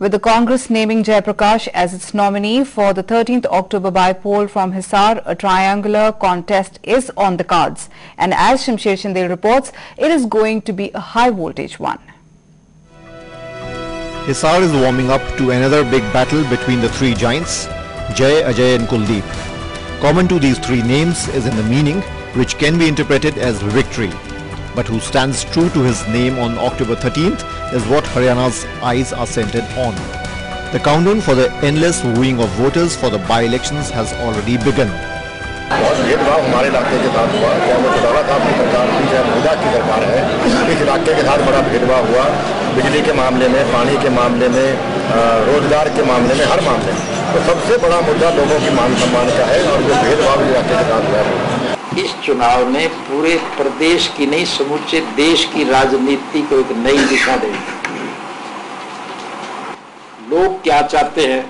with the Congress naming Jayaprakash as its nominee for the 13th October by-poll from Hisar. A triangular contest is on the cards, and as Shamsher Chandel reports, it is going to be a high-voltage one. Hisar is warming up to another big battle between the three giants, Jay, Ajay and Kuldeep. Common to these three names is in the meaning, which can be interpreted as victory. But who stands true to his name on October 13th is what Haryana's eyes are centered on. The countdown for the endless wooing of voters for the by-elections has already begun. बहुत भेदभाव हमारे इलाके के साथ हुआ, चाहे वो चौटाला साहब की सरकार थी, चाहे मोदी की सरकार है, इस इलाके के साथ बड़ा भेदभाव हुआ, बिजली के मामले में, पानी के मामले में, रोजगार के मामले में, हर मामले में। तो सबसे बड़ा मुद्दा लोगों की मान सम्मान का है और जो भेदभाव इलाके के साथ हुआ। इस चुनाव ने पूरे प्रदेश की नहीं, समूचे देश की राजनीति को एक नई दिशा दी। लोग क्या चाहते हैं,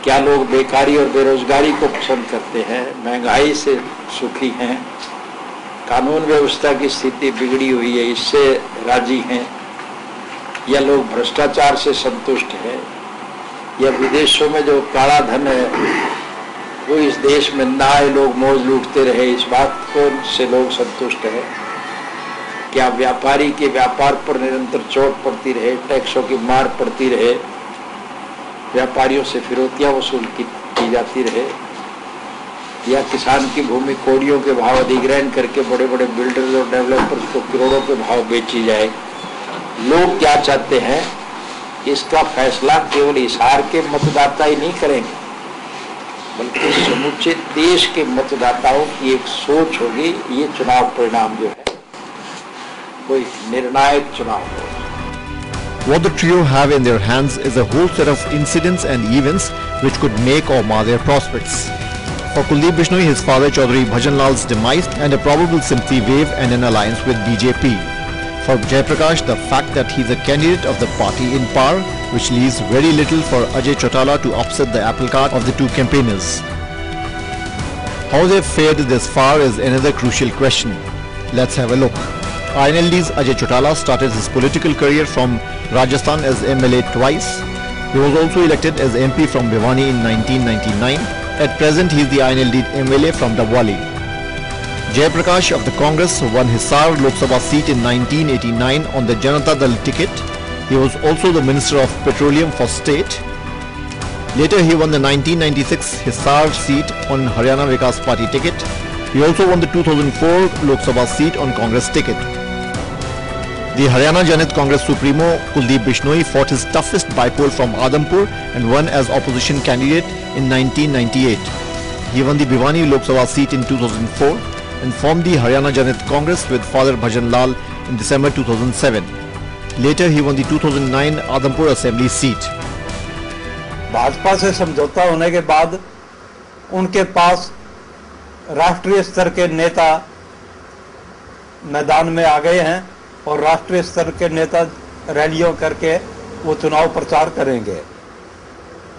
क्या लोग बेकारी और बेरोजगारी को पसंद करते हैं, महंगाई से सुखी हैं, कानून व्यवस्था की स्थिति बिगड़ी हुई है इससे राजी हैं, या लोग भ्रष्टाचार से संतुष्ट हैं, या विदेशों में जो काला धन है वो इस देश में ना आए, लोग मौज लूटते रहे, इस बात को से लोग संतुष्ट हैं। क्या व्यापारी के व्यापार पर निरंतर चोट पड़ती रहे, टैक्सों की मार पड़ती रहे, व्यापारियों से फिरौतियां वसूल की जाती रहे, या किसान की भूमि कोड़ियों के भाव अधिग्रहण करके बड़े बड़े बिल्डर्स और डेवलपर्स को करोड़ों के भाव बेची जाए। लोग क्या चाहते हैं, इसका फैसला केवल हिसार के मतदाता ही नहीं करेंगे, बल्कि समूचे देश के मतदाताओं की एक सोच होगी। ये चुनाव परिणाम जो है कोई निर्णायक चुनाव होगा। What the trio have in their hands is a whole set of incidents and events which could make or mar their prospects. For Kuldeep Bishnoi, his father Chaudhary Bhajan Lal's demise and a probable sympathy wave and an alliance with BJP. For Jayaprakash, the fact that he's a candidate of the party in power, which leaves very little for Ajay Chautala to upset the apple cart of the two campaigners. How they've fared this far is another crucial question. Let's have a look. INLD's Ajay Chautala started his political career from Rajasthan as MLA twice. He was also elected as MP from Bhiwani in 1999. At present, he is the INLD MLA from Dabwali. Jayaprakash of the Congress won Hisar Lok Sabha seat in 1989 on the Janata Dal ticket. He was also the Minister of Petroleum for State. Later, he won the 1996 Hisar seat on Haryana Vikas Party ticket. He also won the 2004 Lok Sabha seat on Congress ticket. The Haryana Janat Congress Supremo Kuldeep Bishnoi fought his toughest by-poll from Adampur and won as opposition candidate in 1998. He won the Bhiwani Lok Sabha seat in 2004 and formed the Haryana Janat Congress with Father Bhajan Lal in December 2007. Later, he won the 2009 Adampur Assembly seat. Bhajpa से समझौता होने के बाद उनके पास राष्ट्रीय स्तर के नेता मैदान में आ गए हैं और राष्ट्रीय स्तर के नेता रैलियों करके वो चुनाव प्रचार करेंगे।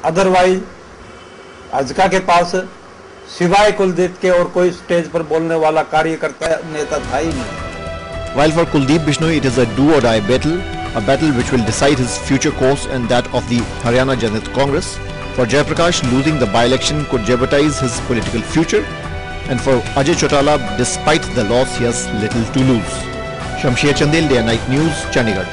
अदरवाइज भाजपा के पास सिवाय कुलदीप के और कोई स्टेज पर बोलने वाला कार्यकर्ता नेता था ही नहीं। While for Kuldeep Bishnoi it is a do or die battle, a battle which will decide his future course and that of the Haryana Janat Congress. For Jayaprakash, losing the by-election could jeopardize his political future, and for Ajay Chautala, despite the loss, he has little to lose. Shamsher Chandel, Day and Night News, Chandigarh.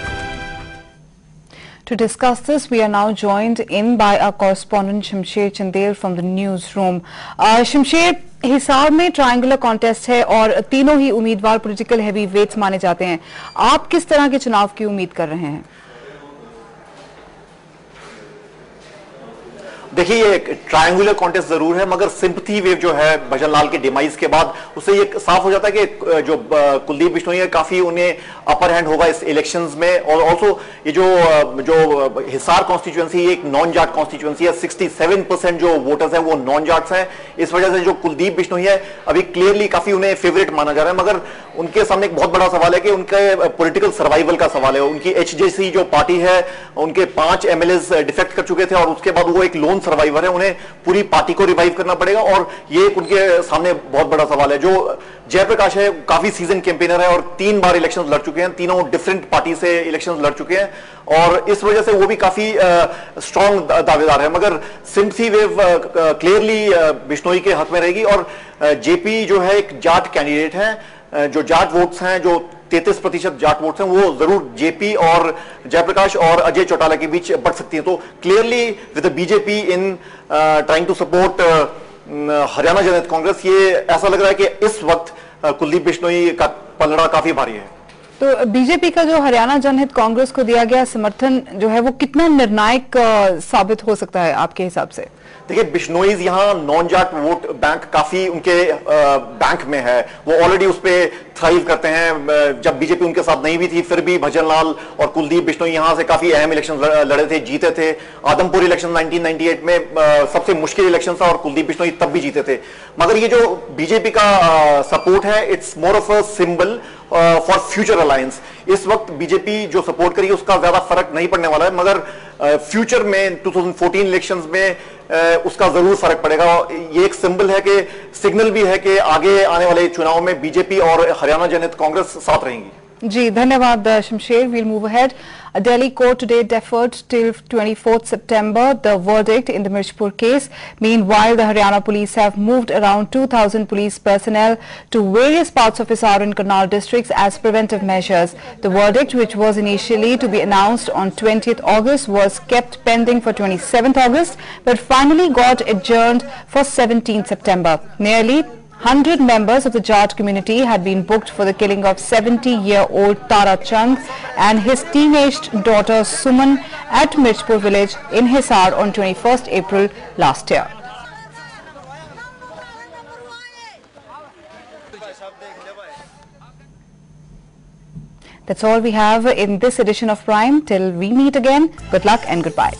To discuss this, we are now joined in by our correspondent Shamsher Chandel from the newsroom. Shamsher, Hisar में triangular contest है और तीनों ही उम्मीदवार political heavy weights माने जाते हैं। आप किस तरह के चुनाव की उम्मीद कर रहे हैं? देखिए, ये ट्रायंगुलर कॉन्टेस्ट जरूर है, मगर सिंपथी वेव जो है भजन लाल के डिमाइज के बाद उससे ये साफ हो जाता है कि जो कुलदीप बिश्नोई है काफी उन्हें अपर हैंड होगा इस इलेक्शंस में। और ऑल्सो ये जो हिसार कॉन्स्टिट्यूएंसी एक नॉन जाट कॉन्स्टिट्यूएंसी है, 67% जो वोटर्स हैं वो नॉन जाट्स हैं। इस वजह से जो कुलदीप बिश्नोई है अभी क्लियरली काफी उन्हें फेवरेट माना जा रहा है, मगर उनके सामने एक बहुत बड़ा सवाल है कि उनके पॉलिटिकल सर्वाइवल का सवाल है। उनकी HJC जो पार्टी है, उनके 5 MLAs डिफेक्ट कर चुके थे और उसके बाद वो एक लोन सर्वाइवर है, उन्हें पूरी पार्टी को रिवाइव करना पड़ेगा और ये उनके सामने बहुत बड़ा सवाल है। जो जयप्रकाश है काफी सीजन कैंपेनर है और 3 बार इलेक्शंस लड़ चुके हैं, तीनों डिफरेंट पार्टी से इलेक्शंस लड़ चुके हैं और इस वजह से वो भी काफी स्ट्रॉन्ग दावेदार है। मगर सिंपथी वेव क्लियरली बिश्नोई के हाथ में रहेगी और जेपी जो है एक जाट कैंडिडेट है, जो जाट वोट्स हैं, जो 33% जाट वोट्स हैं, वो जरूर जेपी और जयप्रकाश और अजय चौटाला के बीच बढ़ सकती हैं। तो clearly with the BJP in trying to support Haryana Janata Congress, ये ऐसा लग रहा है कि इस वक्त कुलदीप बिश्नोई का पलड़ा काफी भारी है। तो बीजेपी का जो हरियाणा जनहित कांग्रेस को दिया गया समर्थन जो है वो कितना निर्णायक साबित हो सकता है आपके हिसाब से? देखिए, बिश्नोईज यहाँ नॉन जाट वोट बैंक काफी उनके बैंक में है, वो ऑलरेडी उस पर थ्राइव करते हैं। जब बीजेपी उनके साथ नहीं भी थी फिर भी भजनलाल और कुलदीप बिश्नोई यहाँ से काफी अहम इलेक्शन लड़े थे, जीते थे। आदमपुर इलेक्शन 1998 में सबसे मुश्किल इलेक्शन था और कुलदीप बिश्नोई तब भी जीते थे। मगर ये जो बीजेपी का सपोर्ट है, it's more of a symbol for future alliance. इस वक्त बीजेपी जो सपोर्ट करेगी उसका ज्यादा फर्क नहीं पड़ने वाला है, मगर फ्यूचर में 2014 इलेक्शंस में उसका जरूर फर्क पड़ेगा। ये एक सिंबल है कि सिग्नल भी है कि आगे आने वाले चुनाव में बीजेपी और हरियाणा जनहित कांग्रेस साथ रहेंगी। जी, धन्यवाद Shamsher. We'll move ahead. A Delhi court today deferred till 24th September the verdict in the Mirchpur case. Meanwhile, the Haryana police have moved around 2,000 police personnel to various parts of Hisar and Karnal districts as preventive measures. The verdict, which was initially to be announced on 20th August, was kept pending for 27th August, but finally got adjourned for 17th September. Nearly 100 members of the Jat community had been booked for the killing of 70-year-old Tara Chand and his teenaged daughter Suman at Mirchpur village in Hisar on 21st April last year. That's all we have in this edition of Prime. Till we meet again, good luck and goodbye.